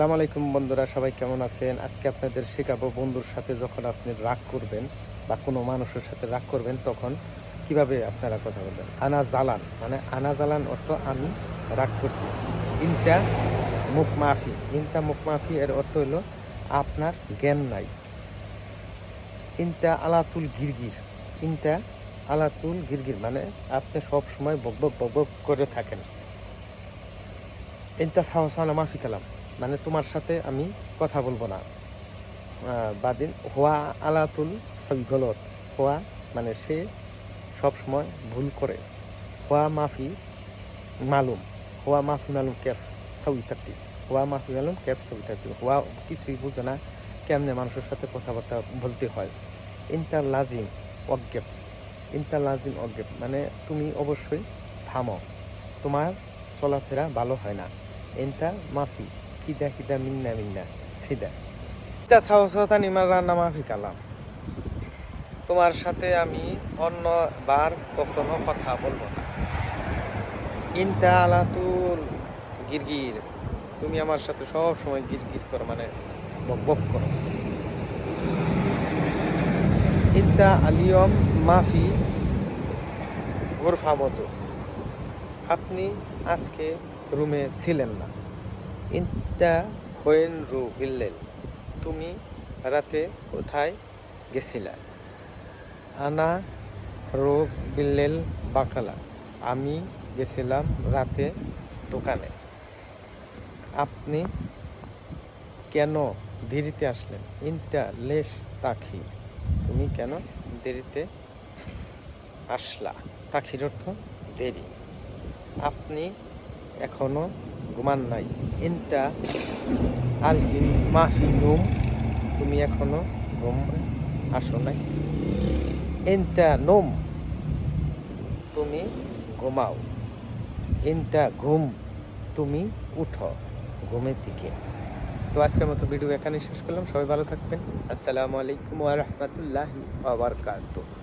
আসসালামু আলাইকুম বন্ধুরা, সবাই কেমন আছেন? আজকে আপনাদের শেখাবো বন্ধুর সাথে যখন আপনি রাগ করবেন বা কোনো মানুষের সাথে রাগ করবেন তখন কিভাবে আপনারা কথা বলবেন। আনা জালান মানে আনা জালান অর্থ আমি রাগ করছি। ইনটা মুখ মাফি এর অর্থ হলো আপনার জ্ঞান নাই। ইনটা আলাতুল গিরগির ইনটা আলাতুল গিরগির মানে আপনি সব সময় বকবক করে থাকেন। ইনটা সাওসানা মাফি কালাম মানে তোমার সাথে আমি কথা বলবো না। বাদিন হোয়া আলাতুল সবই গলত। হোয়া মানে সে সব সময় ভুল করে। হোয়া মাফি মালুম হোয়া মাফি মালুম ক্যাফ সবই থাকতি। হোয়া মাফি মালুম ক্যাফ সবই থাকতি। হোয়া কিছুই বুঝে না কেমনে মানুষের সাথে কথাবার্তা বলতে হয়। ইন্টার লাজিম অজ্ঞেপ ইন্টার লাজিম অজ্ঞেপ মানে তুমি অবশ্যই থামো, তোমার চলাফেরা ভালো হয় না। ইন্টা মাফি কিদা কিদা মিন্না সিদা সাহসতা নিমার রান্না মাফি কালাম তোমার সাথে আমি অন্যবার কখনো কথা বলবো না। ইনটা আলাতুল গিরগির তুমি আমার সাথে সব সময় গিরগির করো মানে বক করো। ইনটা আলিয়ম মাফি গোরফা মজু আপনি আজকে রুমে ছিলেন না। ইনটা হোয়েন রু বিল্লেল তুমি রাতে কোথায় গেছিলা। আনা রো বিল্লেল বাকালা আমি গেছিলাম রাতে দোকানে। আপনি কেন দেরিতে আসলেন। ইনটা লেশ তাখি তুমি কেন দেরিতে আসলা। তাখির অর্থ দেরি। আপনি এখনো ঘুমান নাই। ইনটা আলহিন মাফি নুম তুমি এখনো ঘুম আসো নাই। ইনটা নোম তুমি ঘুমাও। ইনটা ঘুম তুমি উঠো ঘুমের থেকে। তো আজকের মতো ভিডিও এখানে শেষ করলাম। সবাই ভালো থাকবেন। আসসালামু আলাইকুম ওয়া রাহমাতুল্লাহি ওয়া বারাকাতুহু।